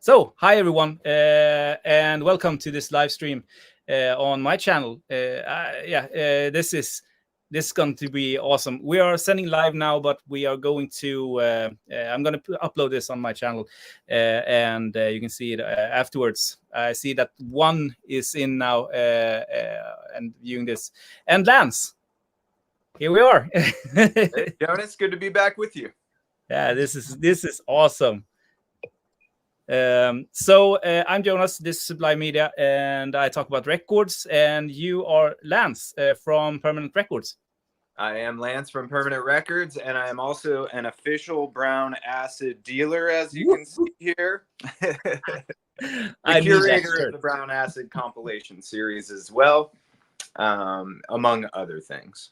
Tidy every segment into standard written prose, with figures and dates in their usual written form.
So, hi everyone, and welcome to this live stream on my channel. This is going to be awesome. We are sending live now, but we are going to. I'm going to upload this on my channel, and you can see it afterwards. I see that one is in now and viewing this. And Lance, here we are. Hey, Jonas, good to be back with you. Yeah, this is awesome. I'm Jonas, this is Sublime Media, and I talk about records, and you are Lance from Permanent Records. I am Lance from Permanent Records, and I am also an official brown acid dealer, as you can see here. The curator of the Brown Acid compilation series as well, among other things.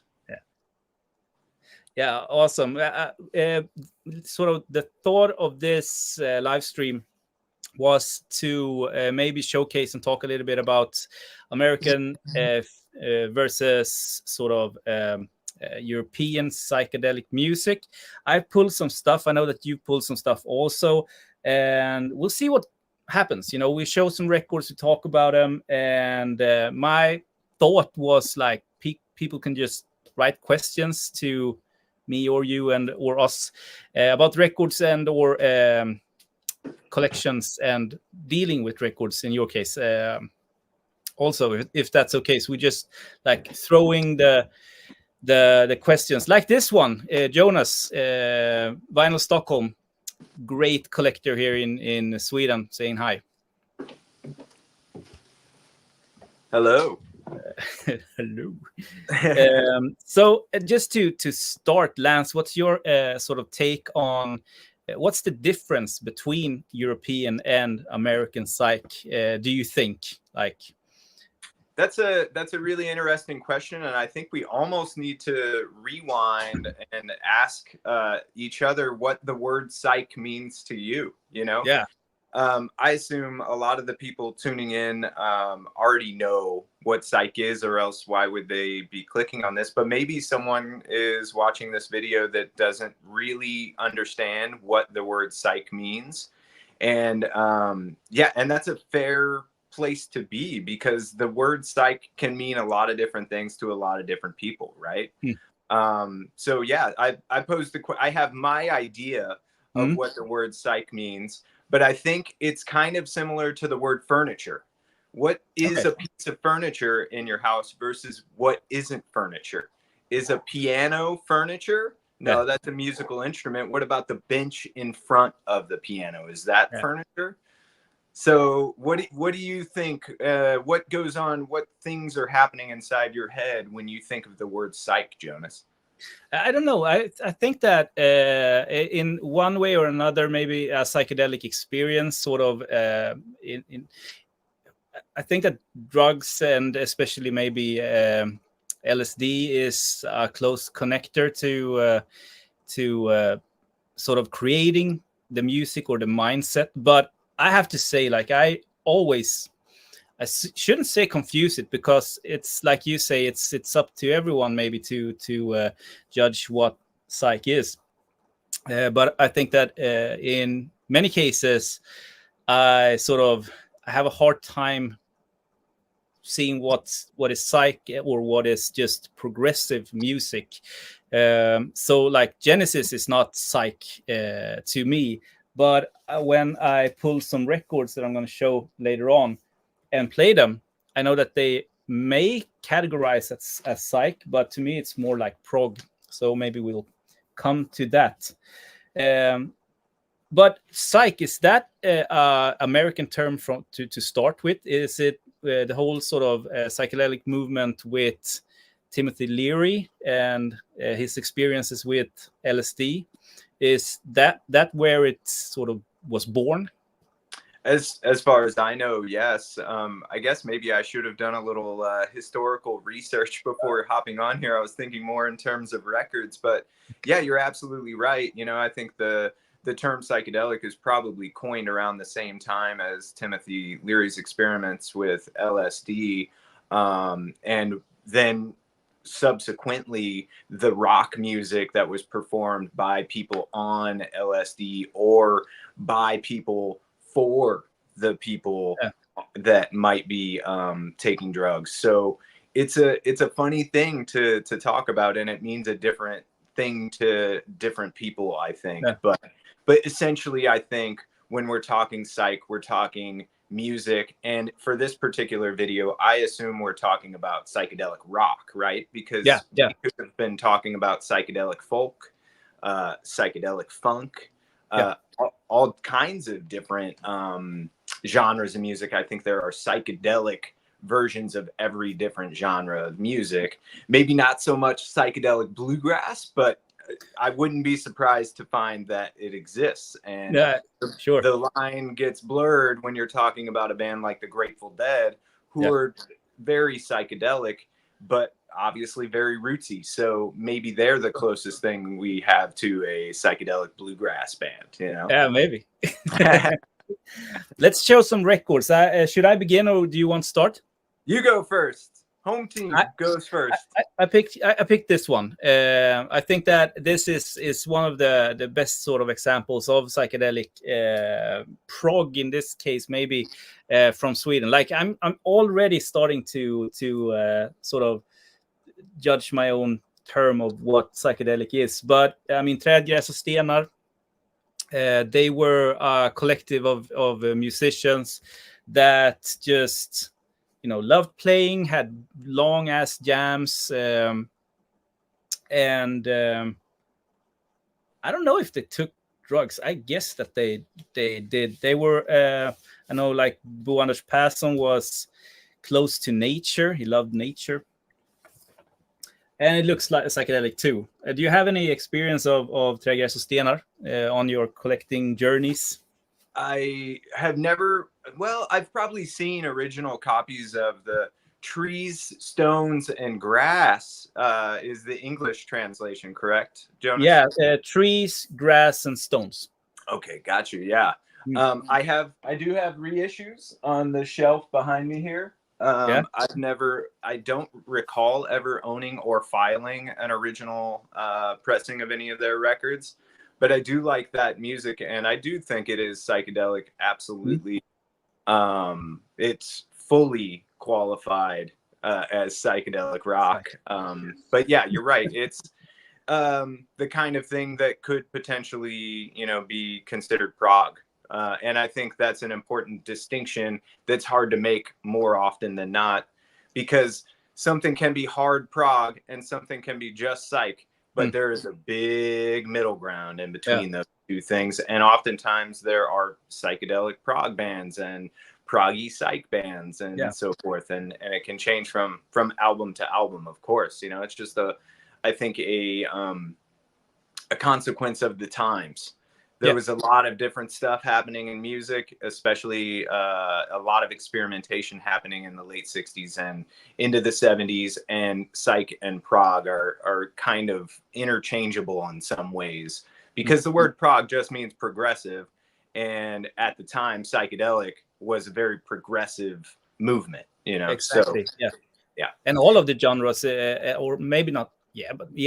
Yeah, awesome. Sort of the thought of this live stream was to maybe showcase and talk a little bit about American versus sort of European psychedelic music. I pulled some stuff. I know that you pulled some stuff also, and we'll see what happens. You know, we show some records, we talk about them, and my thought was like people can just write questions to me or you and or us about records and or collections and dealing with records in your case. Also, if that's okay, so we just like throwing the questions like this one. Jonas, Vinyl Stockholm, great collector here in Sweden, saying hi. Hello. Hello. So just to start, Lance, what's your sort of take on what's the difference between European and American psych? Do you think? Like, that's a really interesting question, and I think we almost need to rewind and ask each other what the word psych means to you. You know? Yeah. I assume a lot of the people tuning in already know what psych is, or else why would they be clicking on this? But maybe someone is watching this video that doesn't really understand what the word psych means. And and that's a fair place to be, because the word psych can mean a lot of different things to a lot of different people, right? So yeah, I posed I have my idea of what the word psych means. But I think it's kind of similar to the word furniture. What is a piece of furniture in your house versus what isn't furniture? Is a piano furniture? No, that's a musical instrument. What about the bench in front of the piano? Is that furniture? So what do you think? What goes on? What things are happening inside your head when you think of the word psych, Jonas? I don't know. I think that in one way or another, maybe a psychedelic experience, sort of. I think that drugs and especially maybe LSD is a close connector to sort of creating the music or the mindset. But I have to say, like I shouldn't say confuse it, because it's like you say, it's up to everyone maybe to judge what psych is. But I think that in many cases, I have a hard time seeing what is psych or what is just progressive music. So like Genesis is not psych to me, but when I pull some records that I'm going to show later on and play them, I know that they may categorize as psych, but to me it's more like prog. So maybe we'll come to that. But psych, is that American term to start with? Is it the whole sort of psychedelic movement with Timothy Leary and his experiences with LSD? Is that where it sort of was born? As far as I know, yes. I guess maybe I should have done a little historical research before hopping on here. I was thinking more in terms of records, but yeah, you're absolutely right. You know, I think the term psychedelic is probably coined around the same time as Timothy Leary's experiments with LSD, and then subsequently the rock music that was performed by people on LSD or by people for the people that might be taking drugs. So it's a funny thing to talk about, and it means a different thing to different people, I think. But essentially, I think when we're talking psych, we're talking music. And for this particular video, I assume we're talking about psychedelic rock, right? Because we could have been talking about psychedelic folk, psychedelic funk, all kinds of different genres of music. I think there are psychedelic versions of every different genre of music. Maybe not so much psychedelic bluegrass, but I wouldn't be surprised to find that it exists. And the line gets blurred when you're talking about a band like the Grateful Dead, who are very psychedelic, but obviously very rootsy. So maybe they're the closest thing we have to a psychedelic bluegrass band, you know? Yeah, maybe. Let's show some records. Should I begin, or do you want to start? You go first. Home team goes first. I picked this one. I think that this is one of the best sort of examples of psychedelic prog, in this case, maybe from Sweden. Like I'm already starting to sort of judge my own term of what psychedelic is. But I mean, Träd, Gräs, Stenar. They were a collective of musicians that just, you know, loved playing, had long ass jams, and I don't know if they took drugs. I guess that they did. They were I know, like Bo Anders Persson was close to nature. He loved nature. And it looks like a psychedelic too. Do you have any experience of Träd, Gräs, Stenar on your collecting journeys? I have never. Well, I've probably seen original copies of the Trees, Stones, and Grass. Is the English translation correct, Jonas? Yeah, Trees, Grass, and Stones. Okay, got you. Yeah, I do have reissues on the shelf behind me here. I don't recall ever owning or filing an original pressing of any of their records, but I do like that music, and I do think it is psychedelic. Absolutely. It's fully qualified as psychedelic rock. But yeah, you're right. It's the kind of thing that could potentially, you know, be considered prog. And I think that's an important distinction that's hard to make more often than not, because something can be hard prog and something can be just psych, but there is a big middle ground in between those two things. And oftentimes there are psychedelic prog bands and proggy psych bands and so forth. And it can change from album to album, of course. You know, it's just I think a consequence of the times. There was a lot of different stuff happening in music, especially a lot of experimentation happening in the late 60s and into the 70s. And psych and prog are kind of interchangeable in some ways, because the word prog just means progressive. And at the time, psychedelic was a very progressive movement, you know? Exactly. So, yeah. And all of the genres, or maybe not,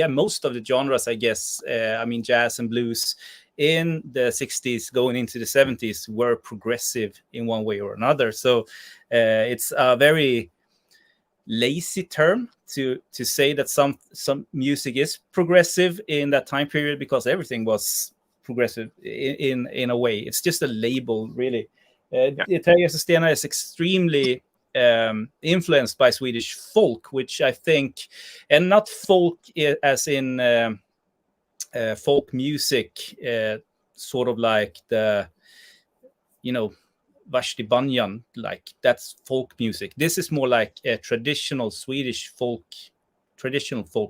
most of the genres, I guess, I mean, jazz and blues in the 60s going into the 70s were progressive in one way or another. So it's a very lazy term to say that some music is progressive in that time period, because everything was progressive in a way. It's just a label, really. Träd, Gräs, Stenar is extremely influenced by Swedish folk, which I think, and not folk as in folk music, sort of like the, you know, Vashti Banyan, like that's folk music. This is more like a traditional Swedish folk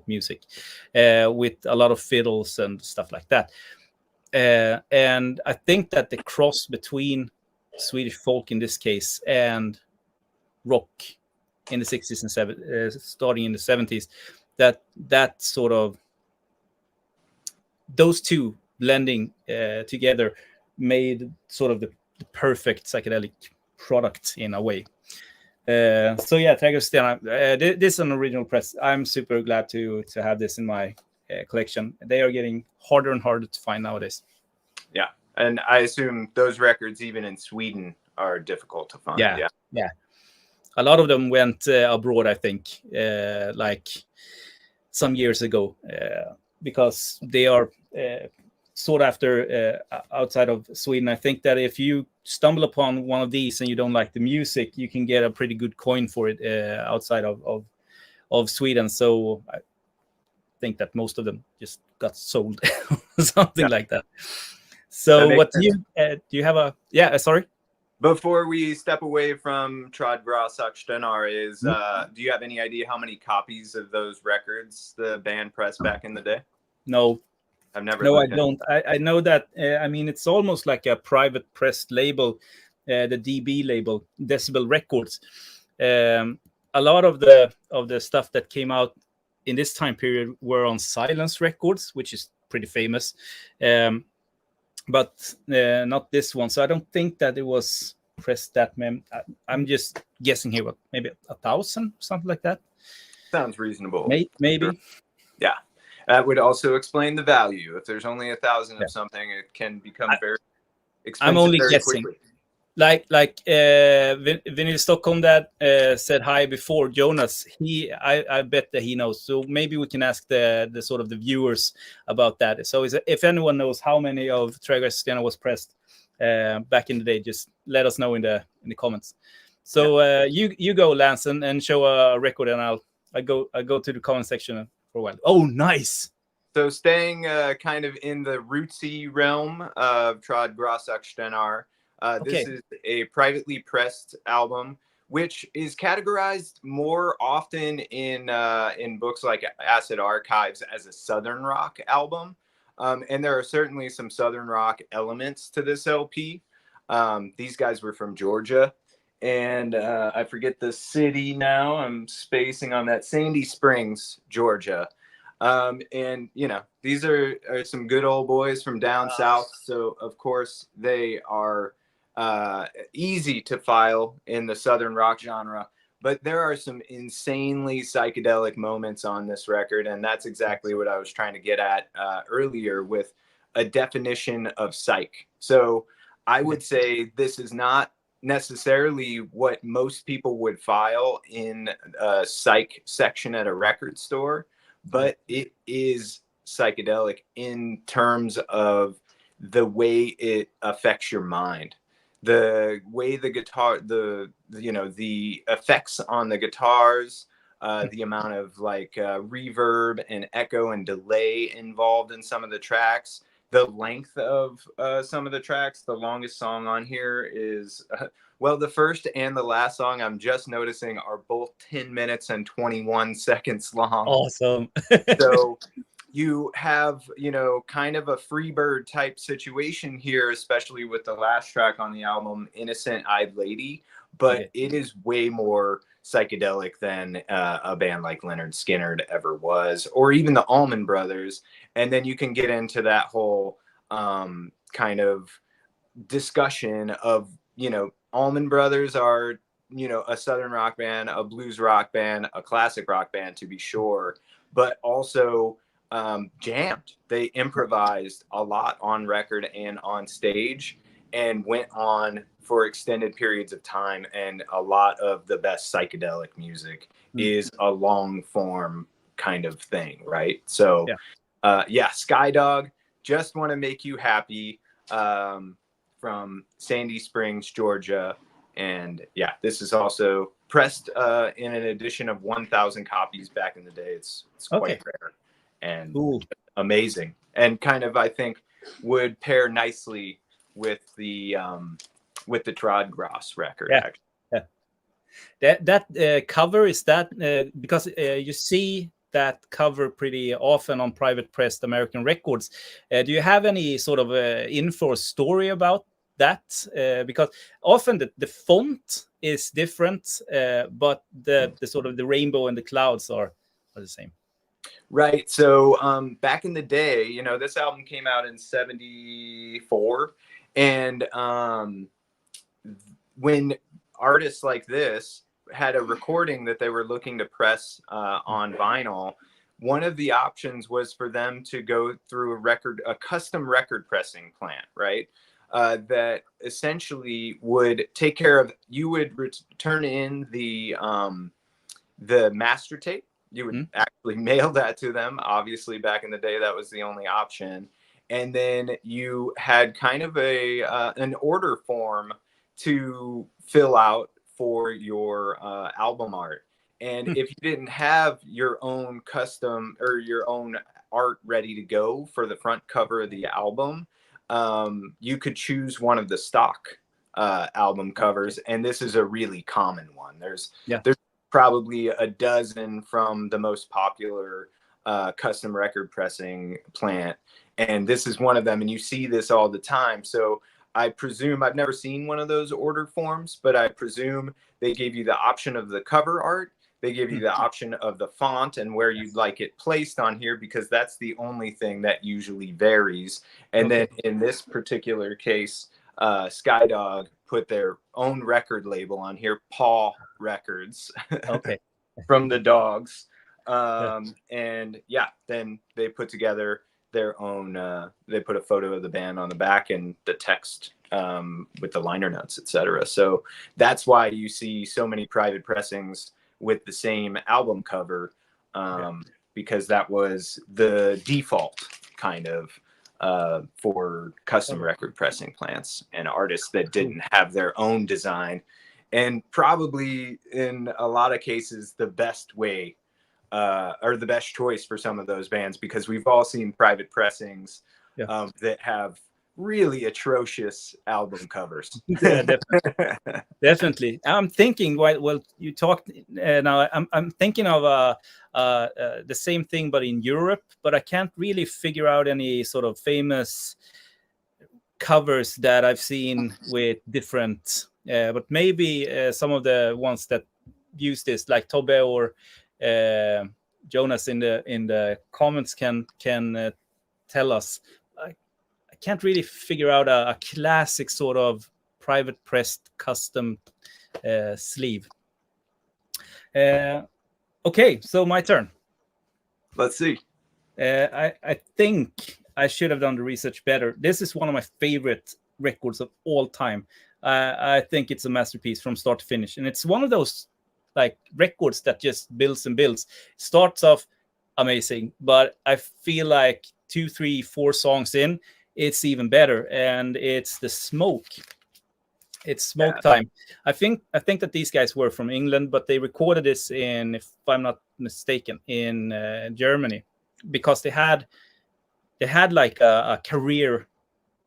music with a lot of fiddles and stuff like that. And I think that the cross between Swedish folk in this case and rock in the 60s and 70s, starting in the 70s, that sort of, those two blending together made sort of the perfect psychedelic product in a way. So yeah, Träd, Gräs, Stenar, this is an original press. I'm super glad to have this in my collection. They are getting harder and harder to find nowadays. Yeah, And I assume those records, even in Sweden, are difficult to find. Yeah. A lot of them went abroad, I think, like some years ago, because they are sought after outside of Sweden. I think that if you stumble upon one of these and you don't like the music, you can get a pretty good coin for it outside of Sweden. So I think that most of them just got sold, something like that. So what do you have a sorry? Before we step away from Träd, Gräs, Stenar, do you have any idea how many copies of those records the band pressed back in the day? No, I've never. No, I don't. I know that. I mean, it's almost like a private pressed label, the DB label, Decibel Records. A lot of the stuff that came out in this time period were on Silence Records, which is pretty famous. But not this one. So I don't think that it was pressed that many. I'm just guessing here, but maybe 1,000, something like that. Sounds reasonable. Maybe. Sure. Yeah. That would also explain the value. If there's only 1,000 of something, it can become very expensive. I'm only very guessing. Quickly. Like Vinyl Stockholm that said hi before, Jonas. I bet that he knows. So maybe we can ask the sort of the viewers about that. So if anyone knows how many of Träd, Gräs, Stenar was pressed back in the day, just let us know in the comments. So you go, Lance, and show a record, and I go to the comment section for a while. Oh, nice. So staying kind of in the rootsy realm of Träd, Gräs, Stenar. This is a privately pressed album, which is categorized more often in books like Acid Archives as a Southern rock album. And there are certainly some Southern rock elements to this LP. These guys were from Georgia. And I forget the city now. I'm spacing on that. Sandy Springs, Georgia. And, you know, these are some good old boys from down south. So, of course, they are easy to file in the Southern rock genre. But there are some insanely psychedelic moments on this record. And that's exactly what I was trying to get at earlier with a definition of psych. So I would say this is not necessarily what most people would file in a psych section at a record store, but it is psychedelic in terms of the way it affects your mind, the way the guitar, the effects on the guitars, the amount of like reverb and echo and delay involved in some of the tracks, the length of some of the tracks. The longest song on here is, well, the first and the last song I'm just noticing are both 10 minutes and 21 seconds long. Awesome. So you have, kind of a Freebird type situation here, especially with the last track on the album, Innocent Eyed Lady. But it is way more psychedelic than a band like Lynyrd Skynyrd ever was, or even the Allman Brothers. And then you can get into that whole kind of discussion of, Allman Brothers are, a Southern rock band, a blues rock band, a classic rock band, to be sure, but also jammed. They improvised a lot on record and on stage and went on for extended periods of time. And a lot of the best psychedelic music is a long form kind of thing, right? So Skydog, Just Want to Make You Happy, from Sandy Springs, Georgia. And this is also pressed in an edition of 1,000 copies back in the day. It's quite rare and amazing, and kind of, I think, would pair nicely with the Träd, Gräs record. That cover, is that because you see that cover pretty often on private pressed American records. Do you have any sort of info or story about that? Because often the font is different, but the sort of the rainbow and the clouds are the same. Right. So back in the day, this album came out in 1974. And when artists like this had a recording that they were looking to press on vinyl, one of the options was for them to go through a custom record pressing plant, right? That essentially would take care of, you would turn in the master tape. You would actually mail that to them. Obviously, back in the day, that was the only option. And then you had kind of an order form to fill out for your album art. And if you didn't have your own custom or your own art ready to go for the front cover of the album, you could choose one of the stock album covers. And this is a really common one. There's probably a dozen from the most popular custom record pressing plant. And this is one of them. And you see this all the time. So I presume, I've never seen one of those order forms, but I presume they gave you the option of the cover art. They give you the option of the font and where you'd like it placed on here, because that's the only thing that usually varies. And then in this particular case, Skydog put their own record label on here, Paw Records, from the dogs. And yeah, then they put together their own, they put a photo of the band on the back and the text with the liner notes, etc. So that's why you see so many private pressings with the same album cover, because that was the default kind of for custom record pressing plants and artists that didn't have their own design. And probably in a lot of cases, the best way or the best choice for some of those bands, because we've all seen private pressings that have really atrocious album covers. Yeah, definitely. I'm thinking while you talked now, I'm thinking of the same thing, but in Europe. But I can't really figure out any sort of famous covers that I've seen with different. But maybe some of the ones that use this, like Tobbe or Jonas in the comments, can tell us. I can't really figure out a classic sort of private pressed custom sleeve. Okay, so my turn. Let's see. I think I should have done the research better. This is one of my favorite records of all time. I think it's a masterpiece from start to finish, and it's one of those like records that just builds and builds. Starts off amazing, but I feel like 2, 3, 4 songs in, it's even better. And it's the Smoke. It's Smoke Time. I think that these guys were from England, but they recorded this in, if I'm not mistaken, in Germany, because they had like a career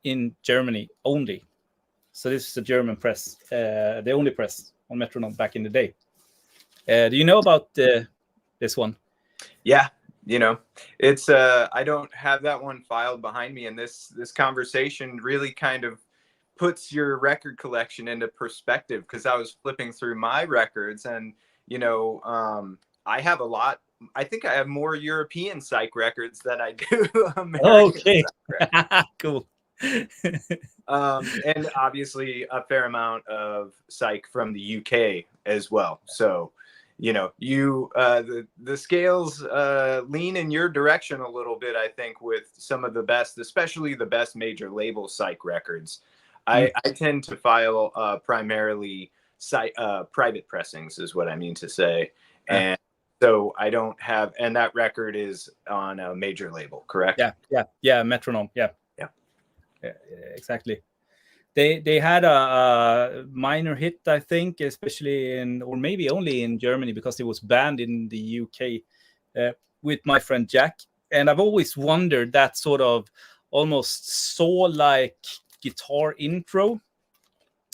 in Germany only. So this is a German press, the only press on Metronome back in the day. Do you know about this one? Yeah, it's I don't have that one filed behind me, and this conversation really kind of puts your record collection into perspective, because I was flipping through my records, and I have a lot. I think I have more European Psych records than I do American Psych records. Cool. And obviously a fair amount of Psych from the UK as well. So the scales lean in your direction a little bit, I think, with some of the best, especially the best major label Psych records. I tend to file primarily private pressings, is what I mean to say. And so I don't have, and that record is on a major label, correct? Yeah, Metronome. Yeah, exactly. They had a minor hit, I think, especially or maybe only in Germany, because it was banned in the UK with My Friend Jack. And I've always wondered that sort of almost Saw-like guitar intro,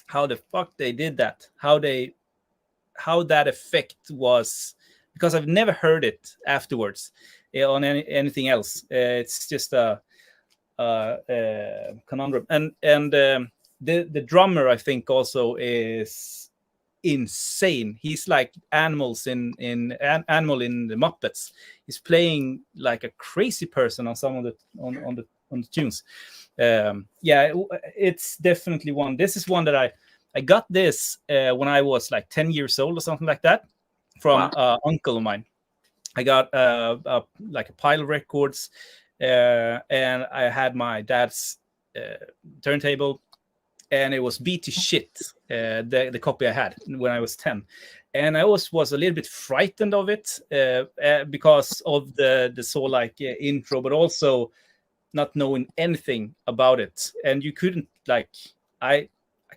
how the fuck they did that, how that effect was, because I've never heard it afterwards on anything else. It's just a conundrum. And the drummer, I think, also is insane. He's like Animal in the Muppets. He's playing like a crazy person on some of the on the tunes. It's definitely one. This is one that I got this when I was like 10 years old or something like that from an uncle of mine. I got like a pile of records, and I had my dad's turntable, and it was beat to shit, the copy I had when I was 10. And I was a little bit frightened of it because of the so like intro, but also not knowing anything about it. And you couldn't like, I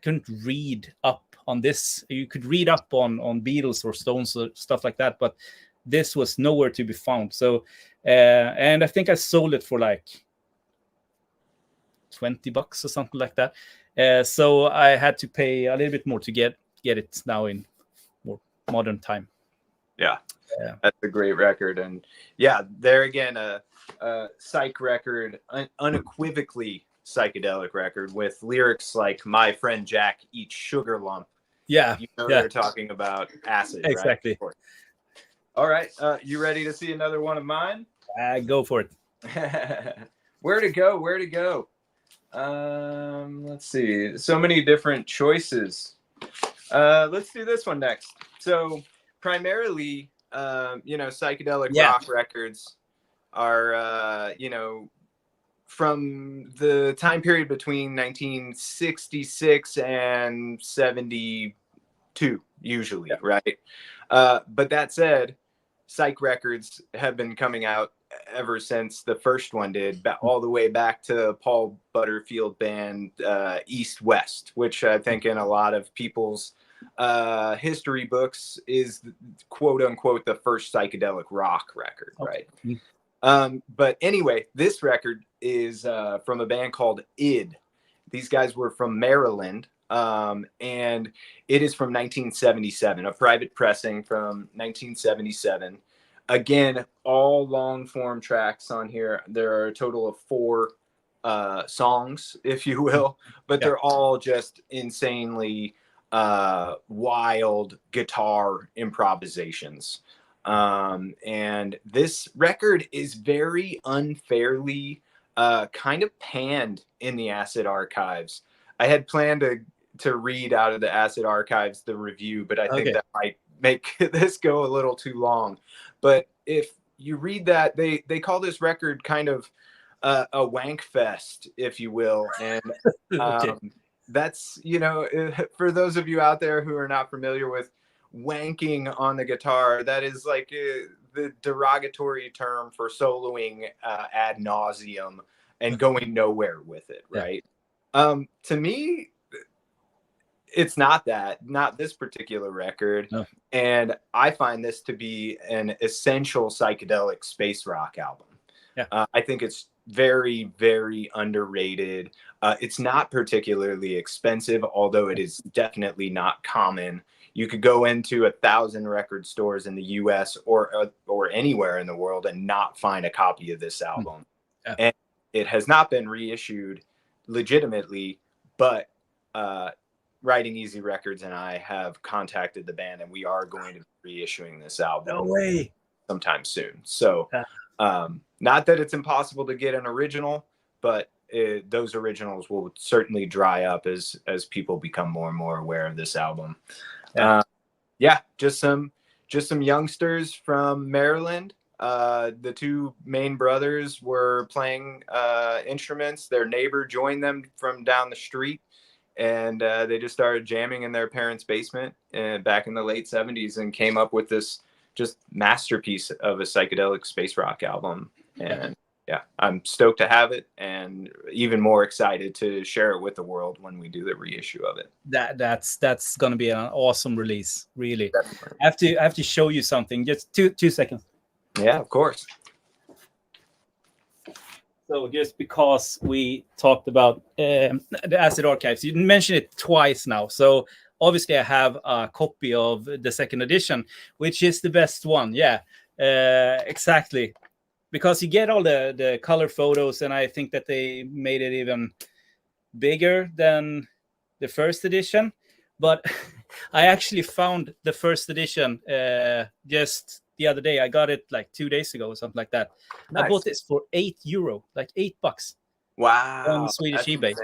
couldn't read up on this. You could read up on Beatles or Stones or stuff like that, but this was nowhere to be found. So, and I think I sold it for like $20 or something like that. So I had to pay a little bit more to get it now in more modern time. Yeah, that's a great record. And yeah, there again, a psych record, unequivocally psychedelic record with lyrics like "My friend Jack eats sugar lump." Yeah, they're talking about acid, exactly. Right? All right, you ready to see another one of mine? Go for it. Where to go? Let's see. So many different choices. Let's do this one next. So primarily, psychedelic rock records are, from the time period between 1966 and 72, usually, right? But that said, psych records have been coming out ever since the first one did, all the way back to Paul Butterfield band East West, which I think in a lot of people's history books is quote unquote the first psychedelic rock record, right? But anyway, this record is from a band called Id. These guys were from Maryland, and it is from 1977, a private pressing from 1977. Again, all long form tracks on here. There are a total of 4 songs, if you will, but they're all just insanely wild guitar improvisations. And this record is very unfairly kind of panned in the Acid Archives. I had planned to read out of the Acid Archives the review, but I think that might make this go a little too long. But if you read that, they call this record kind of a wank fest, if you will. And that's, for those of you out there who are not familiar with wanking on the guitar, that is like the derogatory term for soloing ad nauseum and going nowhere with it, right? To me, it's not this particular record. No. And I find this to be an essential psychedelic space rock album. I think it's very, very underrated. It's not particularly expensive, although it is definitely not common. You could go into 1,000 record stores in the US or anywhere in the world and not find a copy of this album. And it has not been reissued legitimately, but Writing Easy Records and I have contacted the band, and we are going to be reissuing this album. No way. Sometime soon. So not that it's impossible to get an original, but those originals will certainly dry up as people become more and more aware of this album. Just some youngsters from Maryland. The 2 main brothers were playing instruments. Their neighbor joined them from down the street, and they just started jamming in their parents' basement back in the late 70s and came up with this just masterpiece of a psychedelic space rock album. And I'm stoked to have it, and even more excited to share it with the world when we do the reissue of it. That's going to be an awesome release, really. Definitely. I have to show you something. Just two seconds. Yeah, of course. So just because we talked about the Acid Archives, you mentioned it twice now. So obviously I have a copy of the second edition, which is the best one. Yeah, exactly. Because you get all the color photos, and I think that they made it even bigger than the first edition. But I actually found the first edition just the other day. I got it like 2 days ago or something like that. Nice. I bought this for €8, like $8. Wow. On Swedish eBay.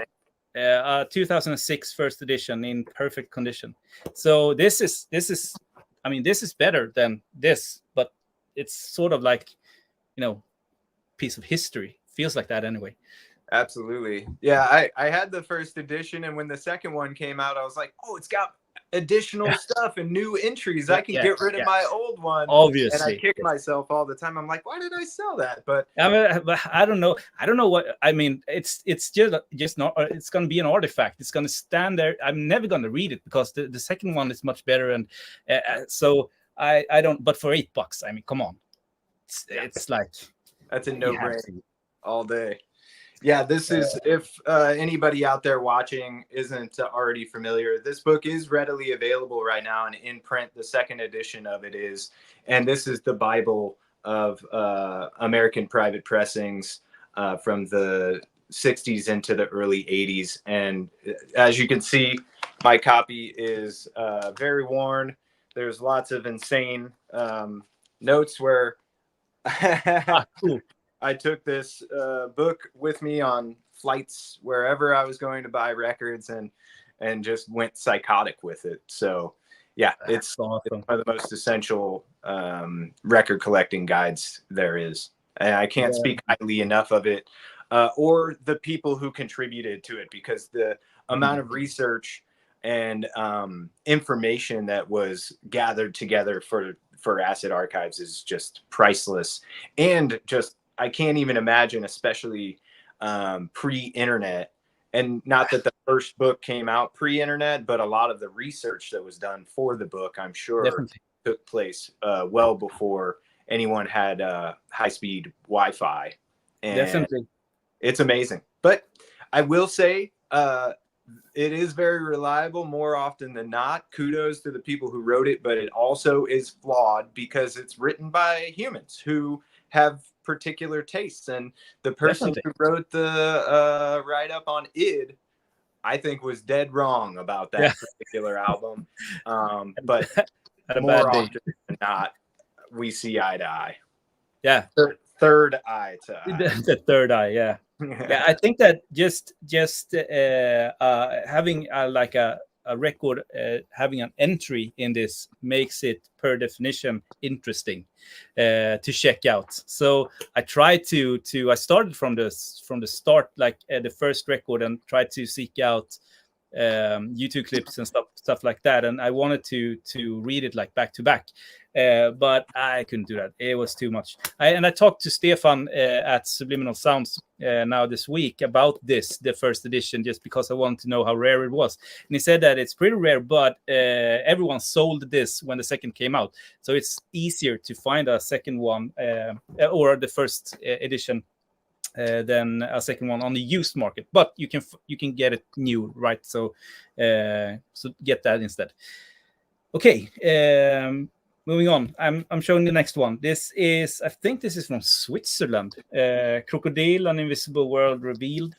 2006 first edition in perfect condition. So this is better than this, but it's sort of like, piece of history. Feels like that anyway. Absolutely. Yeah, I had the first edition, and when the second one came out, I was like, oh, it's got additional stuff and new entries. I can get rid of my old one. Obviously. And I kick myself all the time. I'm like, why did I sell that? But I don't know. I don't know what I mean. It's just not. It's going to be an artifact. It's going to stand there. I'm never going to read it because the second one is much better. And so I don't. But for $8, I mean, come on. It's like that's a no-brainer all day. Yeah, this is, if anybody out there watching isn't already familiar, this book is readily available right now and in print. The second edition of it is, and this is the Bible of American private pressings from the 60s into the early 80s. And as you can see, my copy is very worn. There's lots of insane notes where cool. I took this book with me on flights wherever I was going to buy records, and just went psychotic with it. So yeah, it's awesome. It's one of the most essential record collecting guides there is. And I can't speak highly enough of it or the people who contributed to it, because the amount of research and information that was gathered together for Acid Archives is just priceless. And just, I can't even imagine, especially pre-internet, and not that the first book came out pre-internet, but a lot of the research that was done for the book, I'm sure, took place well before anyone had high-speed Wi-Fi. And definitely, it's amazing. But I will say it is very reliable more often than not. Kudos to the people who wrote it, but it also is flawed because it's written by humans who have particular tastes. And the person who wrote the write-up on id, I think, was dead wrong about that particular album. But more often than not, we see eye to eye. Yeah. Third eye to eye. The third eye, yeah. Yeah, I think that just having like a record, having an entry in this makes it per definition interesting to check out. So I tried I started from the start, like the first record, and tried to seek out YouTube clips and stuff like that, and I wanted to read it like back to back, but I couldn't do that. It was too much. I talked to Stefan at Subliminal Sounds now this week about the first edition, just because I wanted to know how rare it was, and he said that it's pretty rare, but everyone sold this when the second came out, so it's easier to find a second one or the first edition than a second one on the used market, but you can get it new, right? So get that instead. Okay, moving on. I'm showing the next one. I think this is from Switzerland. Krokodil, An Invisible World Revealed.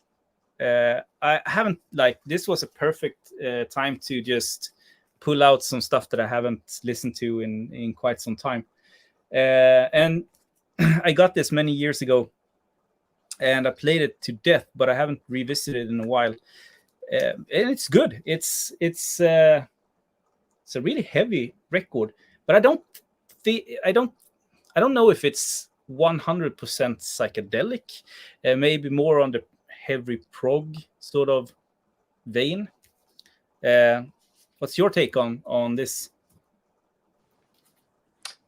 I haven't, this was a perfect time to just pull out some stuff that I haven't listened to in quite some time, and I got this many years ago, and I played it to death, but I haven't revisited it in a while. And it's good. It's a really heavy record, but I don't know if it's 100% psychedelic. Maybe more on the heavy prog sort of vein. What's your take on this?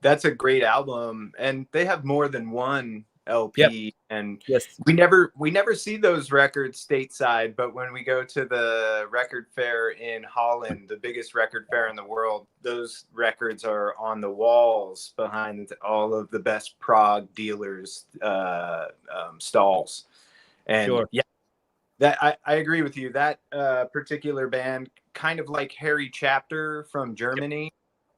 That's a great album, and they have more than one LP, and we never see those records stateside, but when we go to the record fair in Holland, the biggest record fair in the world, those records are on the walls behind all of the best prog dealers stalls. And that I agree with you. That particular band, kind of like Harry Chapter from Germany,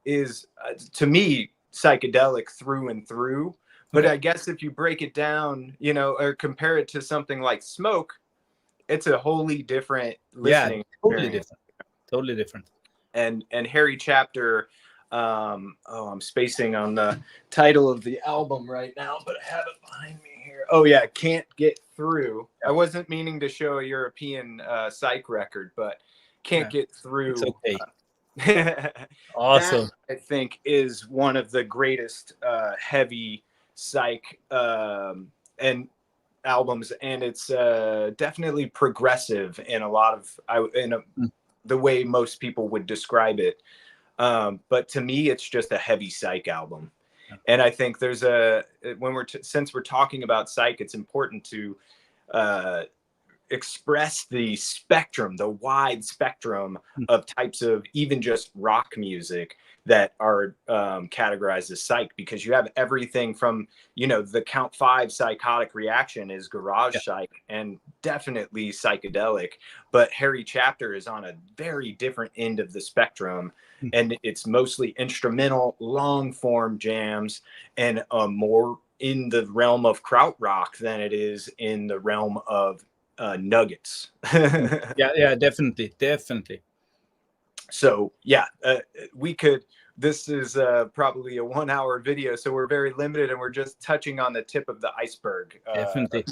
is to me psychedelic through and through. But I guess if you break it down, or compare it to something like Smoke, it's a wholly different listening experience. Totally different. And Harry Chapter, I'm spacing on the title of the album right now, but I have it behind me here. Oh yeah, Can't Get Through. I wasn't meaning to show a European psych record, but Can't Get Through. It's okay. Awesome. That I think is one of the greatest heavy psych and albums, and it's definitely progressive in a lot of the way most people would describe it. But to me, it's just a heavy psych album. And I think there's since we're talking about psych, it's important to express the spectrum, the wide spectrum of types of even just rock music that are categorized as psych, because you have everything from, the Count 5 psychotic reaction is garage psych and definitely psychedelic, but Harry Chapter is on a very different end of the spectrum, and it's mostly instrumental, long form jams, and more in the realm of krautrock than it is in the realm of nuggets. yeah, definitely. So this is probably a 1 hour video, so we're very limited, and we're just touching on the tip of the iceberg. Definitely.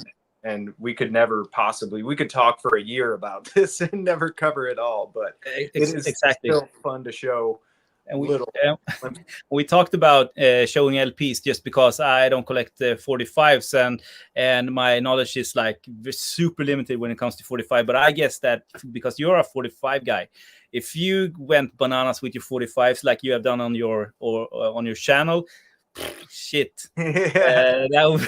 And we could talk for a year about this and never cover it all, but it is still fun to show. And we talked about showing LPs just because I don't collect 45s, and my knowledge is like super limited when it comes to 45. But I guess that because you're a 45 guy, if you went bananas with your 45s like you have done on your on your channel, shit, that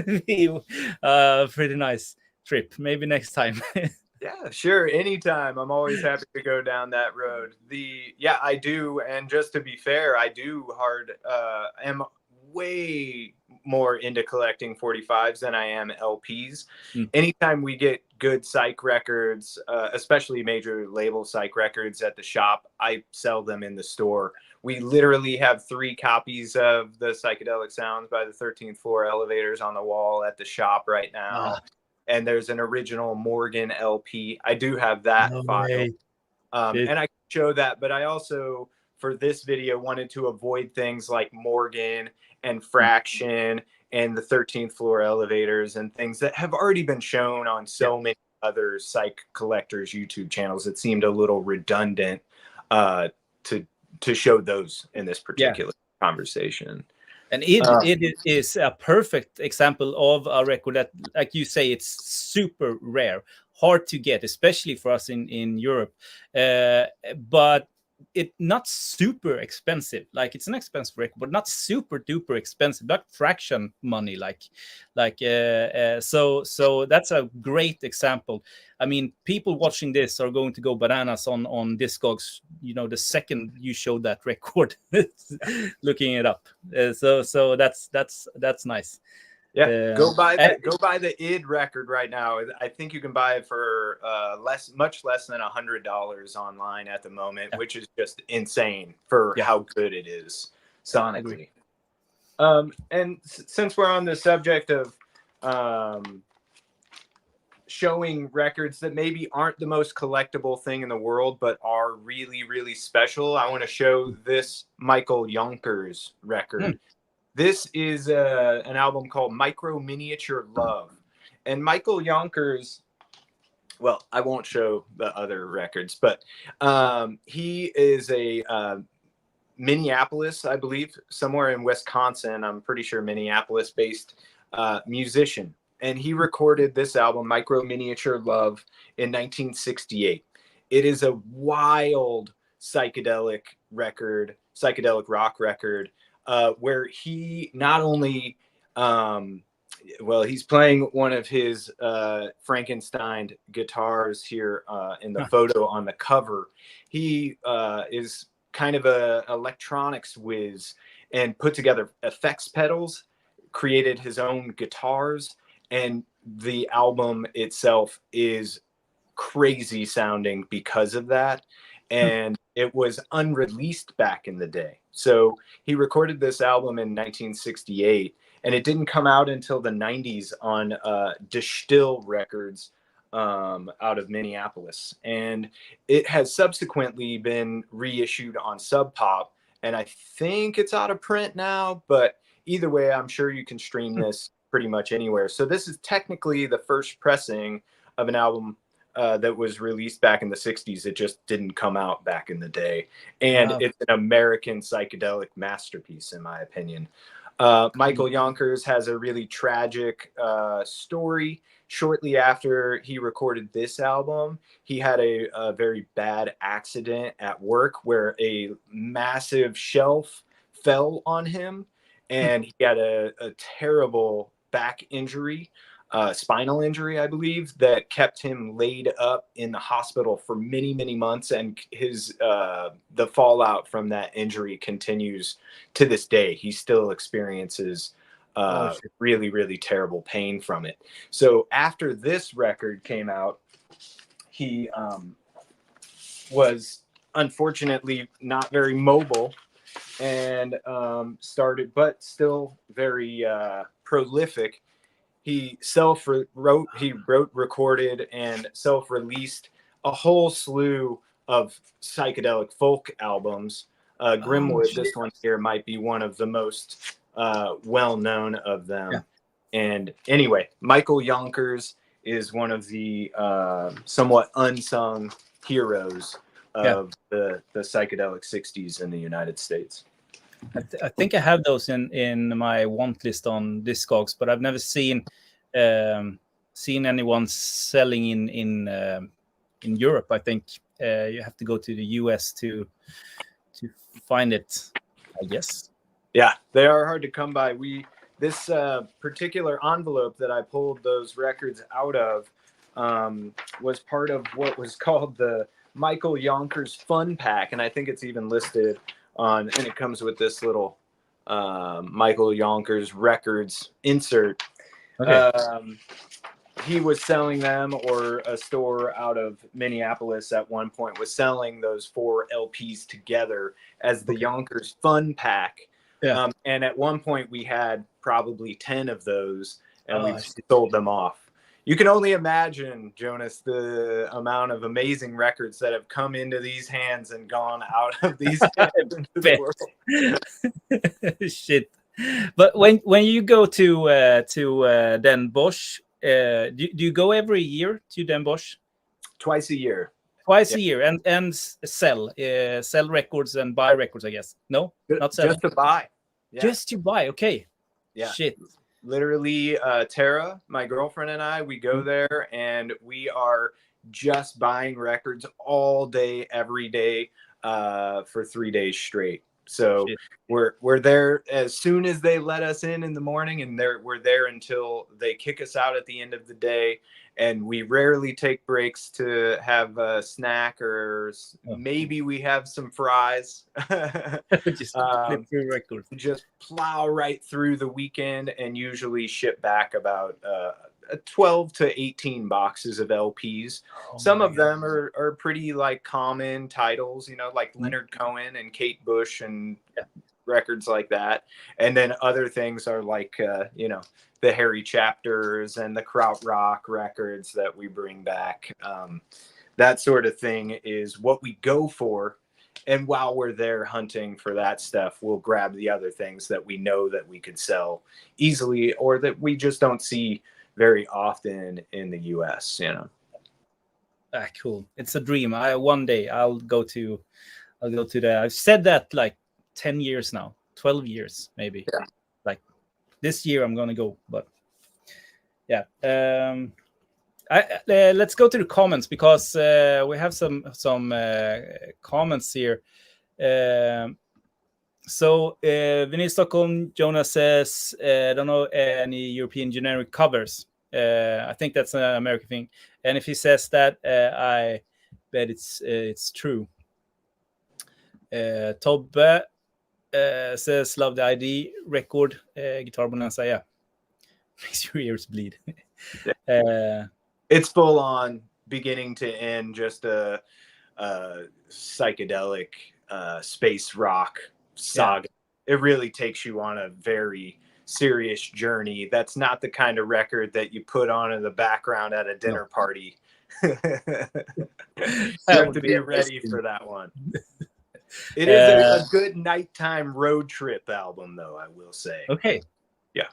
would be a pretty nice trip. Maybe next time. Yeah, sure. Anytime. I'm always happy to go down that road. I do. And just to be fair, I do am way more into collecting 45s than I am LPs. Anytime we get good psych records, especially major label psych records at the shop, I sell them in the store. We literally have 3 copies of the Psychedelic Sounds by the 13th Floor Elevators on the wall at the shop right now. And there's an original Morgan LP. I do have that file. And I can show that, but I also, for this video, wanted to avoid things like Morgan and Fraction and the 13th Floor Elevators and things that have already been shown on so many other psych collectors' YouTube channels. It seemed a little redundant to show those in this particular conversation. And it is a perfect example of a record that, like you say, it's super rare, hard to get, especially for us in Europe. But it not super expensive. Like, it's an expensive record, but not super duper expensive. Not fraction money. So that's a great example. I mean, people watching this are going to go bananas on Discogs, the second you show that record, looking it up. So that's nice. Yeah, go buy the ID record right now. I think you can buy it for much less than $100 online at the moment, which is just insane for how good it is sonically. And since we're on the subject of showing records that maybe aren't the most collectible thing in the world, but are really, really special, I want to show this Michael Yonkers record. This is an album called Microminiature Love. And Michael Yonkers, well, I won't show the other records, but he is a Minneapolis, I believe, somewhere in Wisconsin, I'm pretty sure Minneapolis-based musician. And he recorded this album, Microminiature Love, in 1968. It is a wild psychedelic rock record, where he not only, he's playing one of his Frankenstein guitars here in the photo on the cover. He is kind of a electronics whiz and put together effects pedals, created his own guitars, and the album itself is crazy sounding because of that. And it was unreleased back in the day. So he recorded this album in 1968, and it didn't come out until the 90s on Distill Records out of Minneapolis. And it has subsequently been reissued on Sub Pop, and I think it's out of print now, but either way, I'm sure you can stream this pretty much anywhere. So this is technically the first pressing of an album that was released back in the 60s. It just didn't come out back in the day. And it's an American psychedelic masterpiece, in my opinion. Michael Yonkers has a really tragic story. Shortly after he recorded this album, he had a very bad accident at work where a massive shelf fell on him, and he had a terrible back injury, spinal injury, I believe, that kept him laid up in the hospital for many, many months. And his the fallout from that injury continues to this day. He still experiences really, really terrible pain from it. So after this record came out, he was unfortunately not very mobile, and started, but still very prolific. He wrote, recorded, and self-released a whole slew of psychedelic folk albums. Grimwood, this one here, might be one of the most well-known of them. Yeah. And anyway, Michael Yonkers is one of the somewhat unsung heroes of the psychedelic 60s in the United States. I think I have those in my want list on Discogs, but I've never seen anyone selling in Europe. I think you have to go to the US to find it, I guess. Yeah, they are hard to come by. This particular envelope that I pulled those records out of was part of what was called the Michael Yonkers Fun Pack, and I think it's even listed on, and it comes with this little Michael Yonkers Records insert. Okay. He was selling them, or a store out of Minneapolis at one point was selling those 4 LPs together as the Yonkers Fun Pack. Yeah. And at one point we had probably 10 of those, and we sold them off. You can only imagine, Jonas, the amount of amazing records that have come into these hands and gone out of these hands into the world. Shit. But when you go to Den Bosch, do you go every year to Den Bosch? Twice a year. Twice a year, and sell records and buy records, I guess. No, not selling. Just to buy. Yeah. Just to buy. Okay. Yeah. Shit. Literally, Tara, my girlfriend, and I, we go there and we are just buying records all day, every day, for 3 days straight. So we're there as soon as they let us in the morning, and we're there until they kick us out at the end of the day. And we rarely take breaks to have a snack, or maybe we have some fries. Just flip through records. Just plow right through the weekend, and usually ship back about 12 to 18 boxes of LPs. Some of them are pretty like common titles, like Leonard Cohen and Kate Bush and records like that. And then other things are like, the Harry Chapters and the Krautrock records that we bring back. That sort of thing is what we go for. And while we're there hunting for that stuff, we'll grab the other things that we know that we could sell easily, or that we just don't see very often in the US, Cool. It's a dream. One day I'll go to that. I've said that like 10 years now, 12 years maybe. Yeah. Like this year I'm gonna go, but yeah. Let's go to the comments, because we have some comments here. So Vinny Stockholm, Jonas says, I don't know any European generic covers. I think that's an American thing. And if he says that, I bet it's true. Tobbe says, love the ID record, Guitar Bonanza. Yeah, makes your ears bleed. It's full on, beginning to end, just a psychedelic space rock saga. It really takes you on a very serious journey. That's not the kind of record that you put on in the background at a dinner party. You have to be ready for that one. It is a good nighttime road trip album, though, I will say. Okay. Yeah.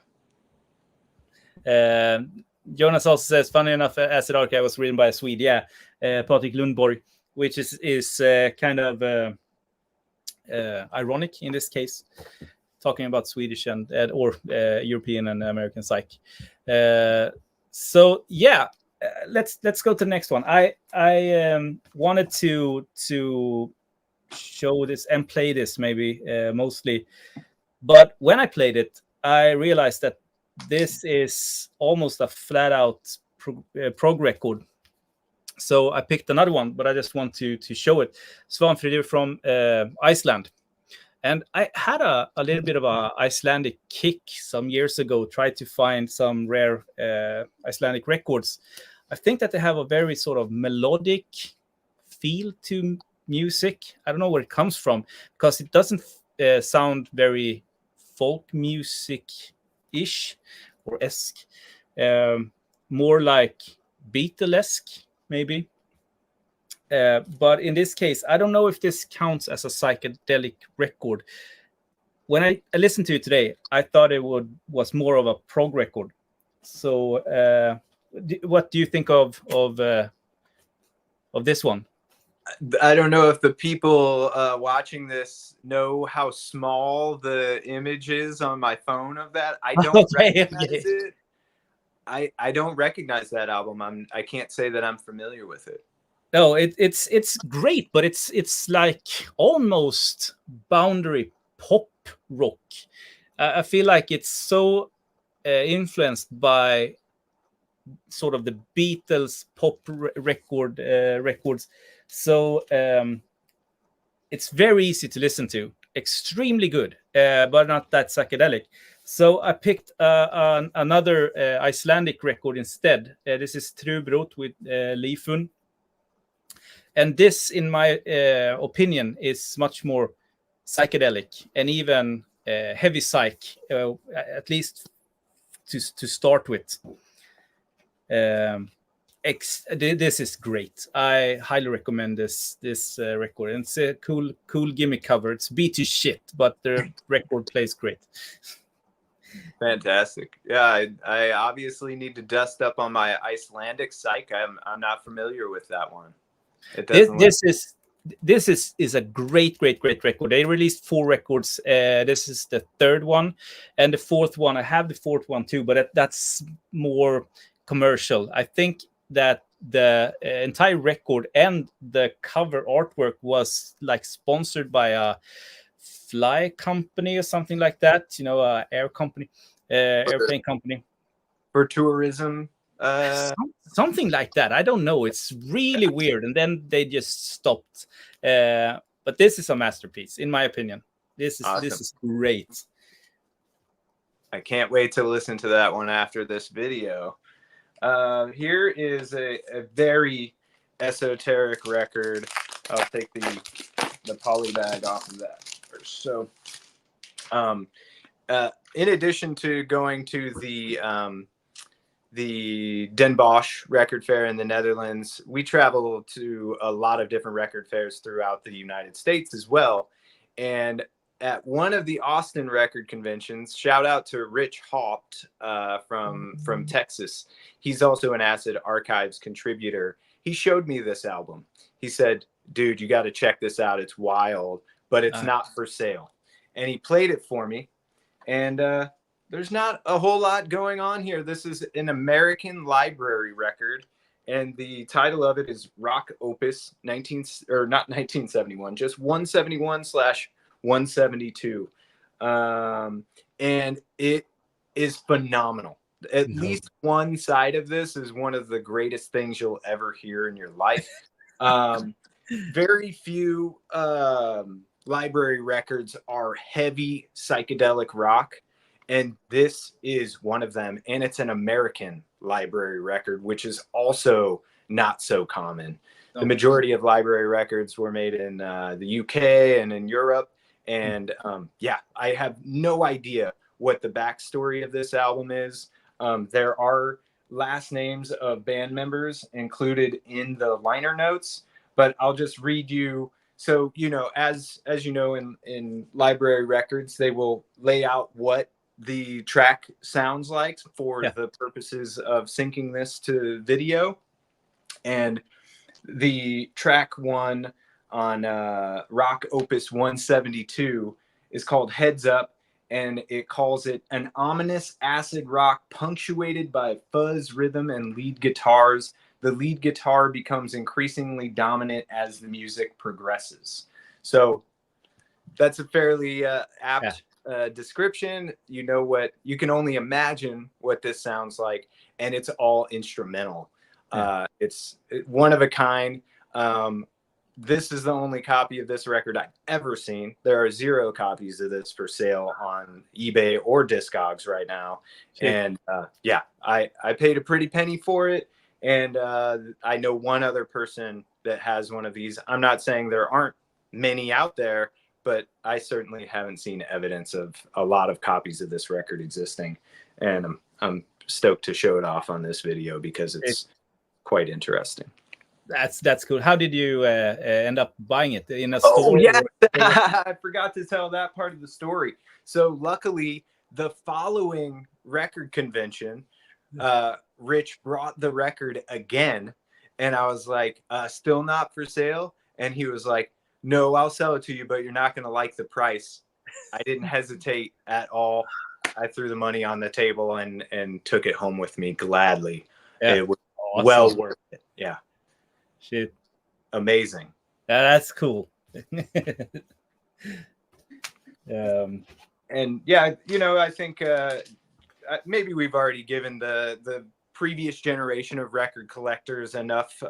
Jonas also says, funny enough, Acid Archive was written by a Swede, Patrik Lundborg, which is kind of ironic in this case, talking about Swedish and or European and American psych. So yeah, let's go to the next one. I wanted to show this and play this maybe mostly, but when I played it, I realized that this is almost a flat out prog record. So I picked another one, but I just want to show it. Svanfridur from Iceland. And I had a little bit of a Icelandic kick some years ago, tried to find some rare Icelandic records. I think that they have a very sort of melodic feel to music. I don't know where it comes from, because it doesn't sound very folk music-ish or esque. More like Beatlesque, maybe. But in this case, I don't know if this counts as a psychedelic record. When I listened to it today, I thought it was more of a prog record. So, what do you think of this one? I don't know if the people watching this know how small the image is on my phone of that. I don't recognize it. I don't recognize that album. I can't say that I'm familiar with it. No, it's great, but it's like almost boundary pop rock. I feel like it's so influenced by sort of the Beatles pop records. So it's very easy to listen to, extremely good, but not that psychedelic. So I picked another Icelandic record instead. This is Trubrot with Lifun. And this, in my opinion, is much more psychedelic and even heavy psych, at least to start with. This is great. I highly recommend this record. And it's a cool gimmick cover. It's beaty shit, but the record plays great. Fantastic. Yeah, I obviously need to dust up on my Icelandic psych. I'm not familiar with that one. This is a great record. They released 4 records. This is the 3rd one, and the 4th one. I have the 4th one too, but that's more commercial. I think that the entire record and the cover artwork was like sponsored by a fly company or something like that. You know, a airplane company for tourism. Something like that. I don't know. It's really weird. And then they just stopped. But this is a masterpiece, in my opinion. This is awesome. This is great. I can't wait to listen to that one after this video. Here is a very esoteric record. I'll take the poly bag off of that first. So, in addition to going to the Den Bosch record fair in the Netherlands, we travel to a lot of different record fairs throughout the United States as well. And at one of the Austin record conventions, shout out to Rich Haupt from Texas. He's also an Acid Archives contributor. He showed me this album. He said, dude, you got to check this out. It's wild, but it's not for sale. And he played it for me. And there's not a whole lot going on here. This is an American library record, and the title of it is Rock Opus 171, just 171/172. And it is phenomenal. At least one side of this is one of the greatest things you'll ever hear in your life. Very few library records are heavy psychedelic rock. And this is one of them. And it's an American library record, which is also not so common. The majority of library records were made in the UK and in Europe. And I have no idea what the backstory of this album is. There are last names of band members included in the liner notes, but I'll just read you. So, you know, as you know, in library records, they will lay out what the track sounds like for Yeah. the purposes of syncing this to video. And the track one on Rock Opus 172 is called Heads Up, and it calls it an ominous acid rock punctuated by fuzz, rhythm, and lead guitars. The lead guitar becomes increasingly dominant as the music progresses. So that's a fairly apt description. You know what, you can only imagine what this sounds like, and it's all instrumental. It's one of a kind. This is the only copy of this record I've ever seen. There are 0 copies of this for sale on eBay or Discogs right now. Shit. And I paid a pretty penny for it. And I know one other person that has one of these. I'm not saying there aren't many out there, but I certainly haven't seen evidence of a lot of copies of this record existing. And I'm stoked to show it off on this video because it's quite interesting. That's cool. How did you end up buying it? In a store? Oh, yeah. I forgot to tell that part of the story. So luckily, the following record convention, Rich brought the record again. And I was like, still not for sale? And he was like, no, I'll sell it to you, but you're not going to like the price. I didn't hesitate at all. I threw the money on the table and took it home with me gladly. Yeah. It was awesome. Well worth it. Yeah. Shit. Amazing. That's cool. And yeah, you know, I think maybe we've already given the previous generation of record collectors enough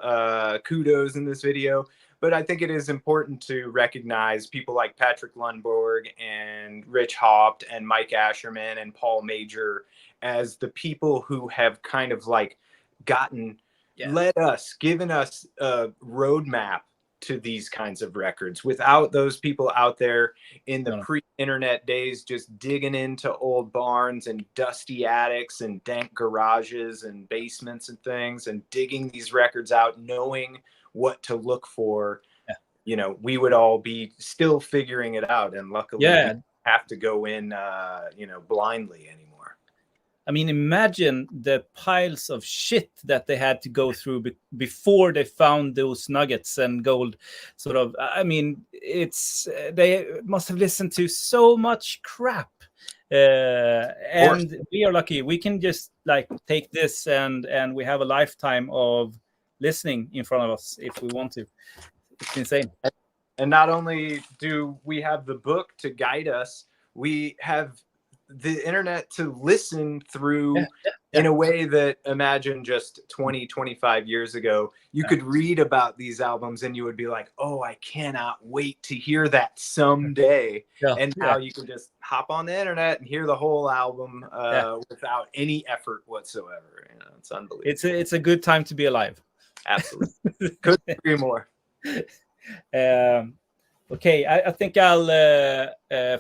kudos in this video, but I think it is important to recognize people like Patrick Lundborg and Rich Haupt and Mike Asherman and Paul Major as the people who have kind of like given us a roadmap to these kinds of records. Without those people out there in the pre-internet days, just digging into old barns and dusty attics and dank garages and basements and things and digging these records out, knowing what to look for, you know, we would all be still figuring it out. And luckily we don't have to go in, blindly anymore. I mean, imagine the piles of shit that they had to go through before they found those nuggets and gold. Sort of. I mean, they must have listened to so much crap, and we are lucky. We can just like take this and we have a lifetime of listening in front of us if we want to. It's insane. And not only do we have the book to guide us, we have the internet to listen through in a way that, imagine just 20-25 years ago, you could read about these albums and you would be like, oh, I cannot wait to hear that someday. And now you can just hop on the internet and hear the whole album without any effort whatsoever. You know, it's unbelievable. It's a good time to be alive. Absolutely. Couldn't agree more. Okay, I think I'll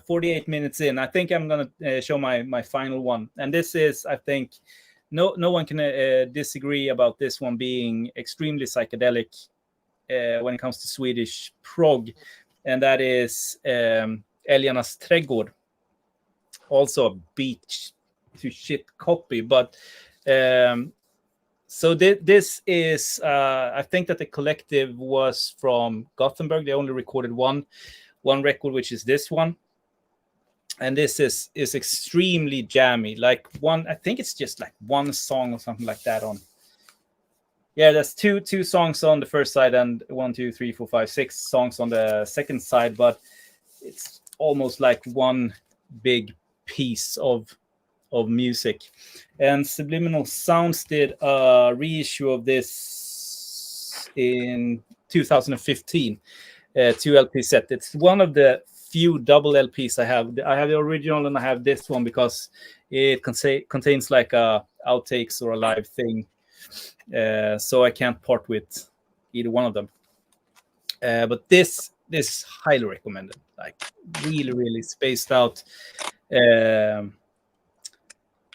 48 minutes in. I think I'm gonna show my final one, and this is, I think, no one can disagree about this one being extremely psychedelic when it comes to Swedish prog, and that is Älgarnas Trädgård. Also a beat to shit copy, but so this is, I think that the collective was from Gothenburg. They only recorded one record, which is this one. And this is extremely jammy. Like I think it's just like one song or something like that on. Yeah, there's two songs on the first side and 1, 2, 3, 4, 5, 6 songs on the second side. But it's almost like one big piece of music. And Subliminal Sounds did a reissue of this in 2015, 2 LP set. It's one of the few double LPs I have. I have the original and I have this one because it contains like a outtakes or a live thing, so I can't part with either one of them. But this highly recommended, like really spaced out.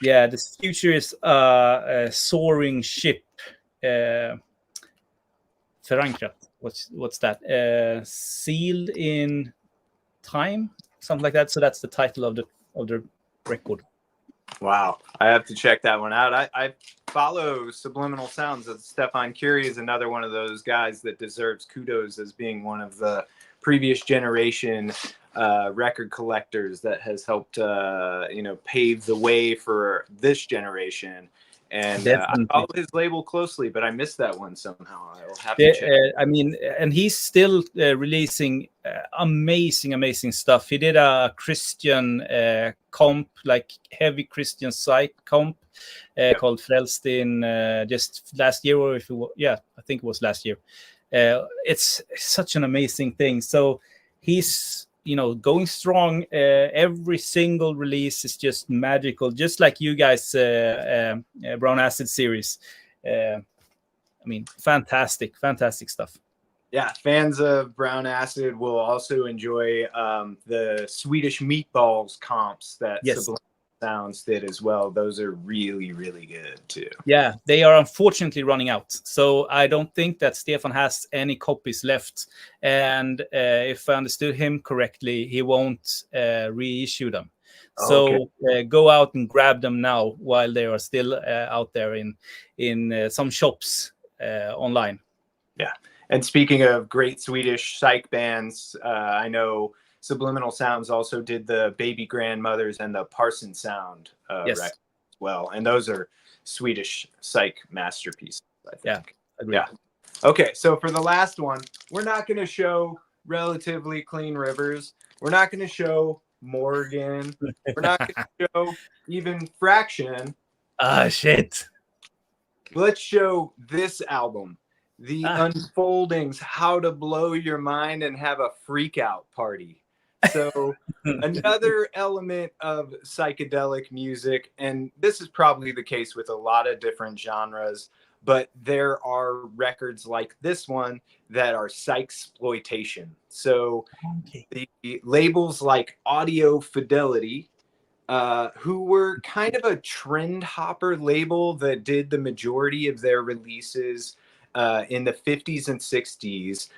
Yeah, this future is a soaring ship. Förankrat. What's that? Sealed in time, something like that. So that's the title of the record. Wow, I have to check that one out. I follow Subliminal Sounds. Stefan Curie is another one of those guys that deserves kudos as being one of the previous generation record collectors that has helped pave the way for this generation. And I follow his label closely, but I missed that one somehow. I will have to check. I mean, and he's still releasing amazing stuff. He did a Christian comp, like heavy Christian psych comp called Frälst just last year, or if it was, I think it was last year. It's such an amazing thing. So he's going strong. Every single release is just magical, just like you guys, Brown Acid series. I mean, fantastic stuff. Yeah, fans of Brown Acid will also enjoy the Swedish Meatballs comps that Subliminal Sounds did as well. Those are really, really good too. Yeah, they are unfortunately running out. So I don't think that Stefan has any copies left. And if I understood him correctly, he won't reissue them. So go out and grab them now while they are still out there in some shops online. Yeah. And speaking of great Swedish psych bands, I know Subliminal Sounds also did the Baby Grandmothers and the Parson Sound record as well. And those are Swedish psych masterpieces, I think. Yeah, agreed. Yeah. Okay, so for the last one, we're not going to show Relatively Clean Rivers. We're not going to show Morgan. We're not going to show even Fraction. Ah, shit. Let's show this album. The Unfoldings, How to Blow Your Mind and Have a Freak Out Party. So another element of psychedelic music, and this is probably the case with a lot of different genres, but there are records like this one that are psychsploitation. So the labels like Audio Fidelity, who were kind of a trend hopper label that did the majority of their releases in the 50s and 60s.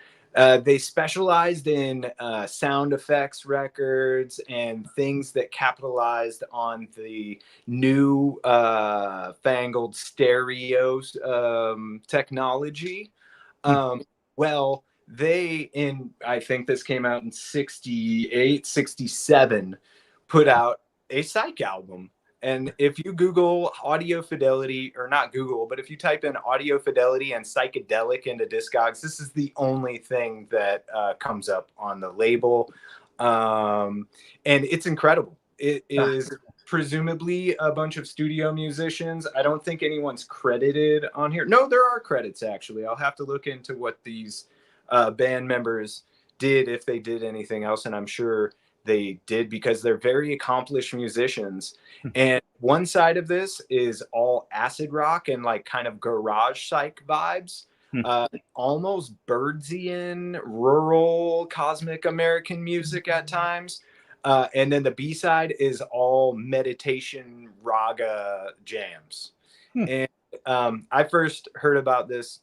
They specialized in sound effects records and things that capitalized on the new fangled stereo technology. Well, I think this came out in 68, 67, put out a psych album. And if you Google Audio Fidelity, or not Google, but if you type in Audio Fidelity and psychedelic into Discogs, this is the only thing that comes up on the label. And it's incredible. It is presumably a bunch of studio musicians. I don't think anyone's credited on here. No, there are credits, actually. I'll have to look into what these band members did, if they did anything else. And I'm sure they did, because they're very accomplished musicians. And one side of this is all acid rock and like kind of garage psych vibes, almost Birdsian, rural, cosmic American music at times. And then the B side is all meditation raga jams. And I first heard about this.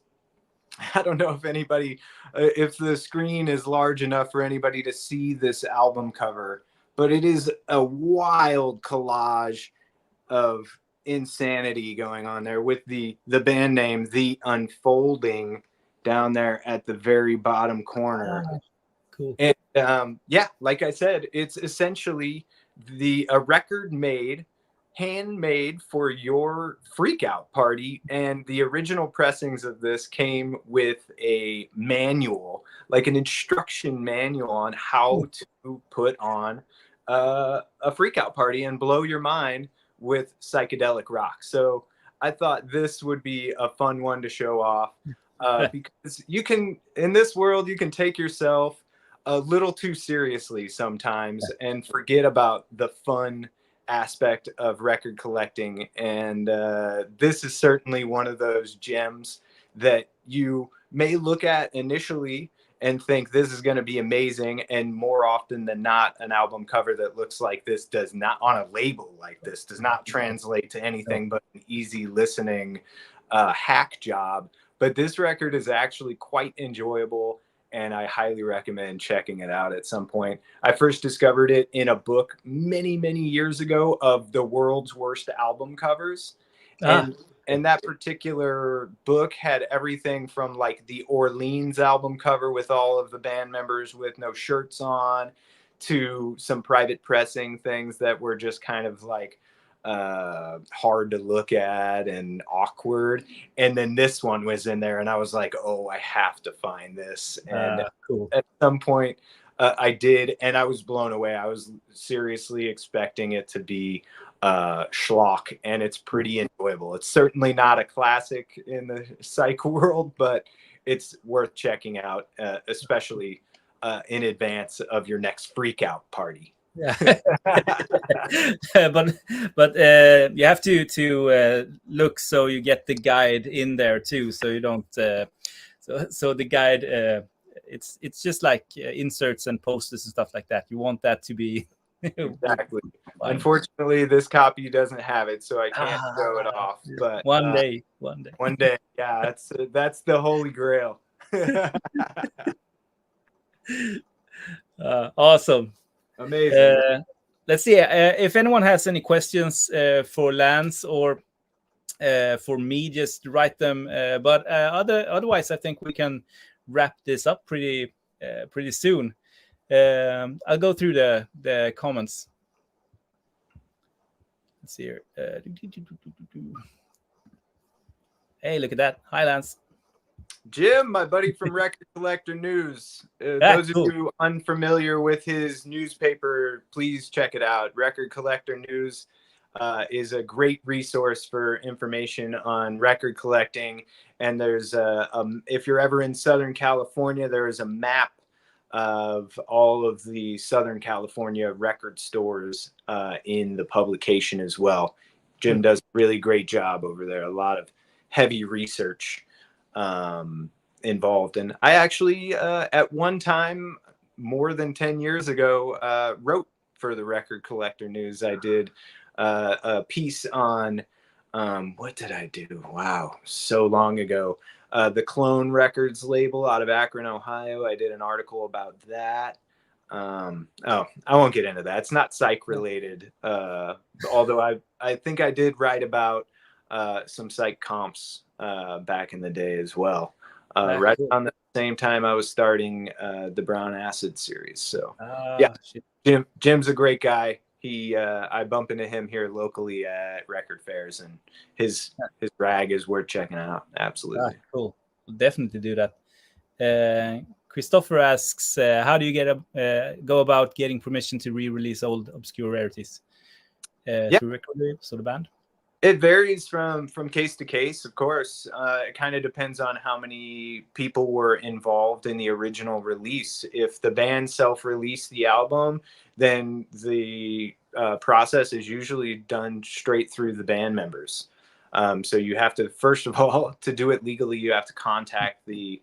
I don't know if anybody, if the screen is large enough for anybody to see this album cover, but it is a wild collage of insanity going on there, with the band name The Unfolding down there at the very bottom corner. Cool. And like I said, it's essentially a record handmade for your freak out party. And the original pressings of this came with a manual, like an instruction manual on how to put on a freak out party and blow your mind with psychedelic rock. So I thought this would be a fun one to show off, because in this world, you can take yourself a little too seriously sometimes and forget about the fun aspect of record collecting. And this is certainly one of those gems that you may look at initially and think this is going to be amazing, and more often than not, an album cover that looks like this does not, on a label like this, does not translate to anything but an easy listening hack job. But this record is actually quite enjoyable, and I highly recommend checking it out at some point. I first discovered it in a book many, many years ago of the world's worst album covers. And that particular book had everything from like the Orleans album cover with all of the band members with no shirts on, to some private pressing things that were just kind of like hard to look at and awkward. And then this one was in there, and I was like, oh, I have to find this. And cool. At some point I did, and I was blown away. I was seriously expecting it to be schlock, and it's pretty enjoyable. It's certainly not a classic in the psych world, but it's worth checking out, especially in advance of your next freak out party. Yeah. but you have to look so you get the guide in there too, so you don't so the guide it's just like inserts and posters and stuff like that. You want that to be exactly. Unfortunately, this copy doesn't have it, so I can't show it off. But one day, yeah, that's the holy grail. Awesome. Amazing. Let's see if anyone has any questions for Lance or for me, just write them. But otherwise, I think we can wrap this up pretty soon. I'll go through the comments. Let's see here. Hey, look at that. Hi, Lance. Jim, my buddy from Record Collector News. Those of you unfamiliar with his newspaper, please check it out. Record Collector News is a great resource for information on record collecting. And there's if you're ever in Southern California, there is a map of all of the Southern California record stores in the publication as well. Jim does a really great job over there. A lot of heavy research involved. And I actually, at one time, more than 10 years ago, wrote for the Record Collector News. I did a piece on, what did I do? Wow, so long ago. The Clone Records label out of Akron, Ohio. I did an article about that. I won't get into that. It's not psych related. Although I think I did write about some psych comps back in the day as well. Right around the same time I was starting the Brown Acid series. So yeah, Jim's a great guy. I bump into him here locally at record fairs, and his rag is worth checking out. Absolutely. Cool. We'll definitely do that. Christopher asks, how do you go about getting permission to re-release old obscure rarities? Through record labels or the band? It varies from case to case, of course. It kind of depends on how many people were involved in the original release. If the band self-released the album, then the process is usually done straight through the band members. So you have to, first of all, to do it legally, you have to contact the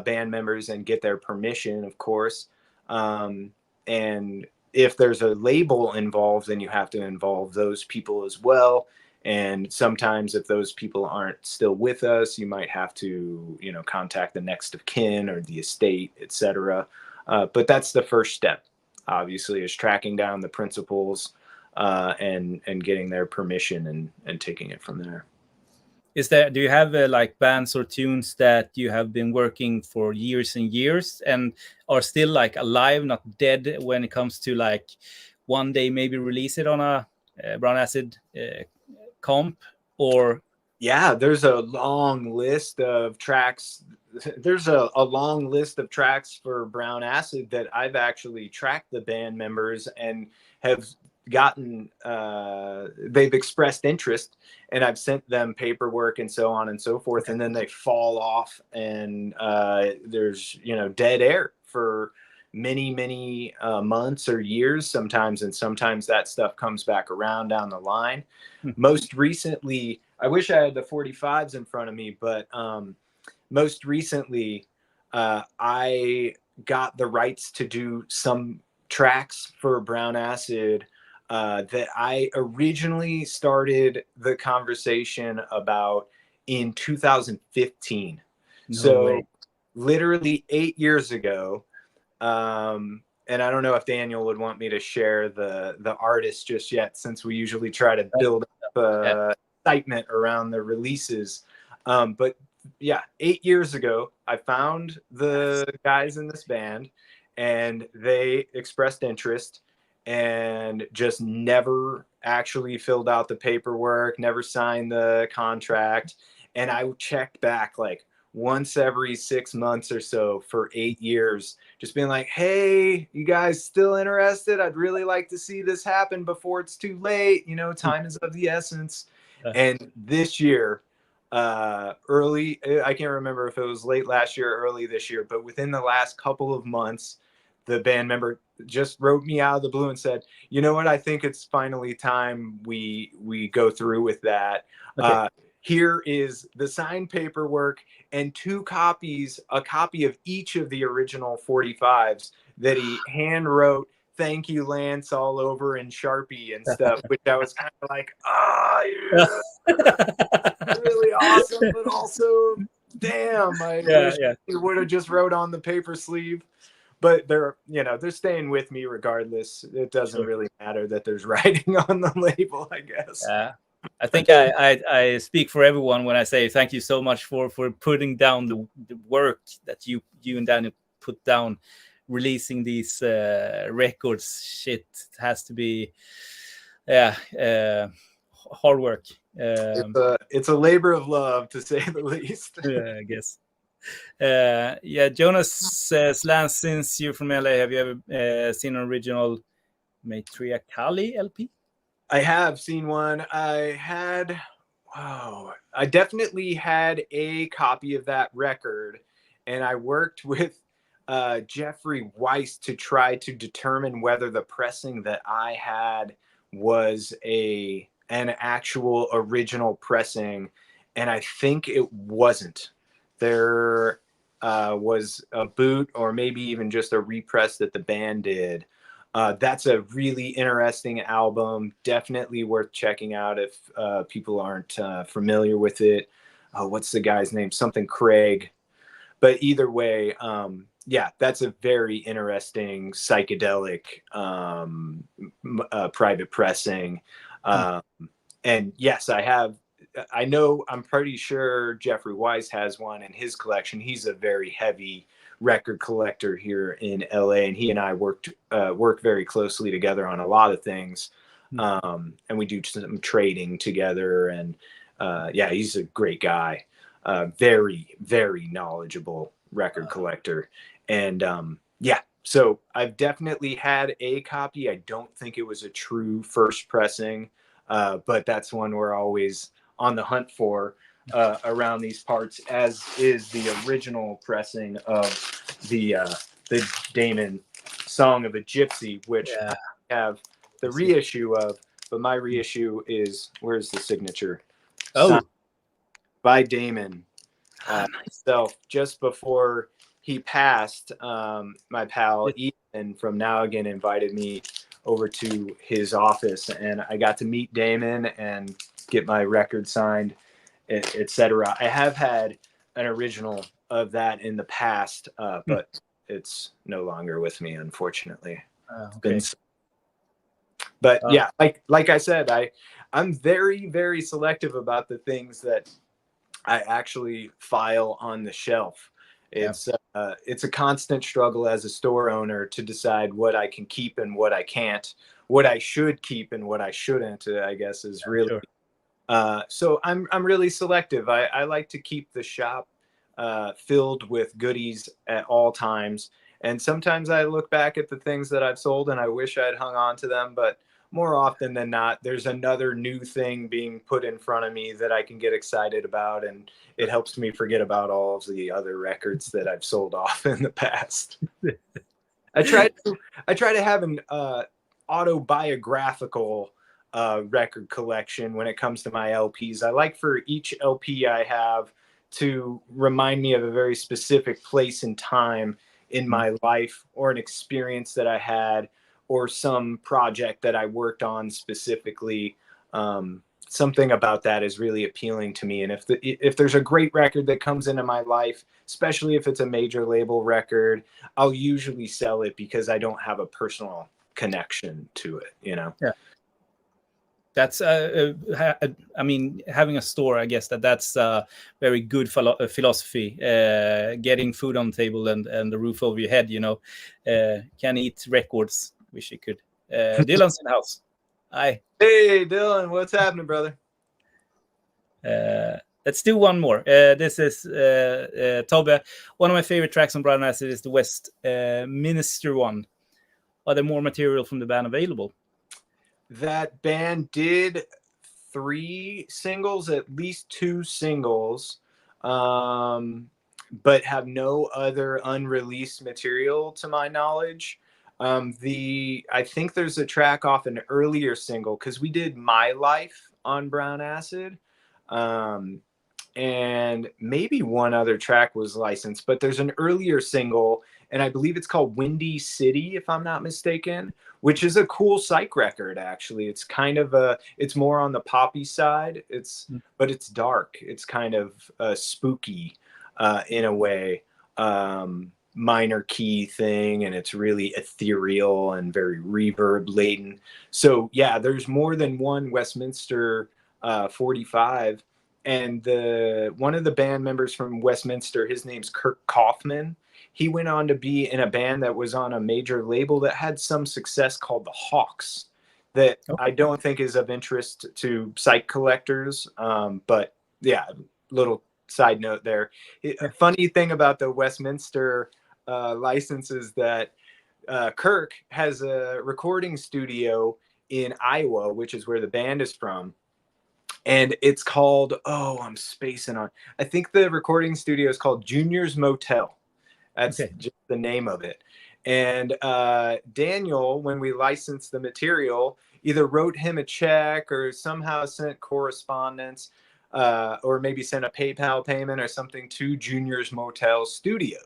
band members and get their permission, of course. And if there's a label involved, then you have to involve those people as well. And sometimes if those people aren't still with us, you might have to, contact the next of kin or the estate, etc. But that's the first step, obviously, is tracking down the principals and getting their permission and taking it from there. Do you have like bands or tunes that you have been working for years and years and are still like alive, not dead, when it comes to like one day maybe release it on a Brown Acid comp? Or there's a long list of tracks. There's a long list of tracks for Brown Acid that I've actually tracked the band members and have gotten they've expressed interest, and I've sent them paperwork and so on and so forth, and then they fall off, and there's dead air for many months or years sometimes, and sometimes that stuff comes back around down the line. Most recently, I wish I had the 45s in front of me, but most recently I got the rights to do some tracks for Brown Acid that I originally started the conversation about in 2015. literally 8 years ago. And I don't know if Daniel would want me to share the artist just yet, since we usually try to build up excitement around the releases. But yeah, 8 years ago, I found the guys in this band, and they expressed interest and just never actually filled out the paperwork, never signed the contract. And I checked back like once every 6 months or so for 8 years, just being like, hey, you guys still interested? I'd really like to see this happen before it's too late. You know, time is of the essence. And this year, early, I can't remember if it was late last year or early this year, but within the last couple of months, the band member just wrote me out of the blue and said, you know what, I think it's finally time we go through with that. Okay. Here is the signed paperwork and a copy of each of the original 45s that he hand wrote, thank you, Lance, all over in Sharpie and stuff, which I was kind of like, yeah, really awesome, but also, damn, I wish he would have just wrote on the paper sleeve. But they're staying with me regardless. It doesn't really matter that there's writing on the label, I guess. Yeah. I think I speak for everyone when I say thank you so much for putting down the work that you and Daniel put down, releasing these records. Shit has to be hard work. It's a labor of love, to say the least. Yeah, I guess. Jonas says, Lance, since you're from LA, have you ever seen an original Matriarchally LP? I have seen one. I definitely had a copy of that record, and I worked with Jeffrey Weiss to try to determine whether the pressing that I had was an actual original pressing, and I think it wasn't. There was a boot, or maybe even just a repress that the band did. That's a really interesting album. Definitely worth checking out if people aren't familiar with it. What's the guy's name? Something Craig. But either way, that's a very interesting psychedelic private pressing. And yes, I'm pretty sure Jeffrey Weiss has one in his collection. He's a very heavy record collector here in LA, and he and I work very closely together on a lot of things. And we do some trading together, and he's a great guy. Very, very knowledgeable record collector. And so I've definitely had a copy. I don't think it was a true first pressing, but that's one we're always on the hunt for around these parts, as is the original pressing of the Damon Song of a Gypsy, which I have the reissue of, but my reissue is, where's the signature? By Damon himself, just before he passed. My pal Ethan from Now Again invited me over to his office, and I got to meet Damon and get my record signed, etc. I have had an original of that in the past, but it's no longer with me, unfortunately. Okay. But like I said, I'm very, very selective about the things that I actually file on the shelf. It's a constant struggle as a store owner to decide what I can keep and what I can't, what I should keep and what I shouldn't, I guess, is really. Sure. So I'm really selective. I like to keep the shop filled with goodies at all times. And sometimes I look back at the things that I've sold and I wish I'd hung on to them, but more often than not, there's another new thing being put in front of me that I can get excited about, and it helps me forget about all of the other records that I've sold off in the past. I try to have an autobiographical record collection when it comes to my LPs. I like for each LP I have to remind me of a very specific place and time in my life, or an experience that I had, or some project that I worked on specifically. something about that is really appealing to me. And if there's a great record that comes into my life, especially if it's a major label record, I'll usually sell it because I don't have a personal connection to it, you know? Yeah. That's, I mean, having a store, I guess that's a very good philosophy. Getting food on the table and the roof over your head, you know. Can eat records. Wish you could. Dylan's in the house. Hi. Hey, Dylan, what's happening, brother? Let's do one more. This is Tobbe. One of my favorite tracks on Brown Acid is the Westminster one. Are there more material from the band available? That band did 3 singles, at least 2 singles, but have no other unreleased material to my knowledge. I think there's a track off an earlier single, because we did My Life on Brown Acid, and maybe one other track was licensed, but there's an earlier single, and I believe it's called Windy City, if I'm not mistaken, which is a cool Psych record, actually. It's kind of it's more on the poppy side, but it's dark. It's kind of spooky in a way, minor key thing, and it's really ethereal and very reverb laden. So yeah, there's more than one Westminster 45. And one of the band members from Westminster, his name's Kirk Kaufman. He went on to be in a band that was on a major label that had some success called the Hawks, that I don't think is of interest to Psych collectors. But yeah, little side note there. A funny thing about the Westminster license is that Kirk has a recording studio in Iowa, which is where the band is from. And it's called, I'm spacing on. I think the recording studio is called Junior's Motel. That's just the name of it. And Daniel, when we licensed the material, either wrote him a check or somehow sent correspondence, or maybe sent a PayPal payment or something to Junior's Motel studio.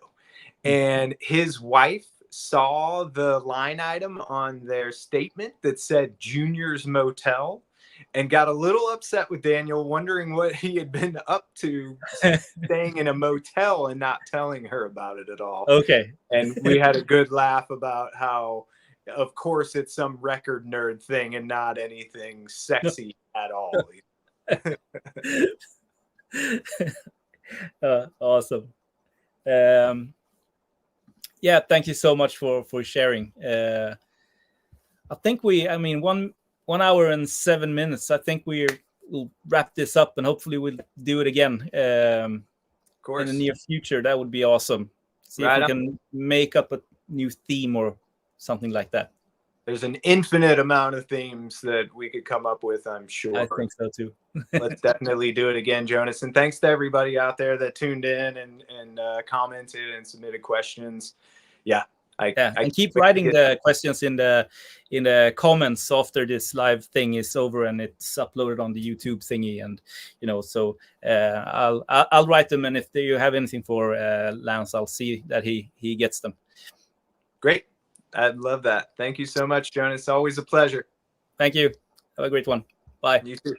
And his wife saw the line item on their statement that said Junior's Motel, and got a little upset with Daniel, wondering what he had been up to, staying in a motel and not telling her about it at all. Okay. And we had a good laugh about how, of course, it's some record nerd thing and not anything sexy at all. Awesome. Yeah, thank you so much for sharing. I think one hour and 7 minutes. I think we'll wrap this up, and hopefully we'll do it again in the near future. That would be awesome. See if we can make up a new theme or something like that. There's an infinite amount of themes that we could come up with, I'm sure. I think so too. Let's definitely do it again, Jonas. And thanks to everybody out there that tuned in and commented and submitted questions. Yeah. And keep writing the questions in the comments after this live thing is over and it's uploaded on the YouTube thingy, and so I'll write them, and if you have anything for Lance, I'll see that he gets them. Great, I'd love that. Thank you so much, Jonas. Always a pleasure. Thank you. Have a great one. Bye. You too.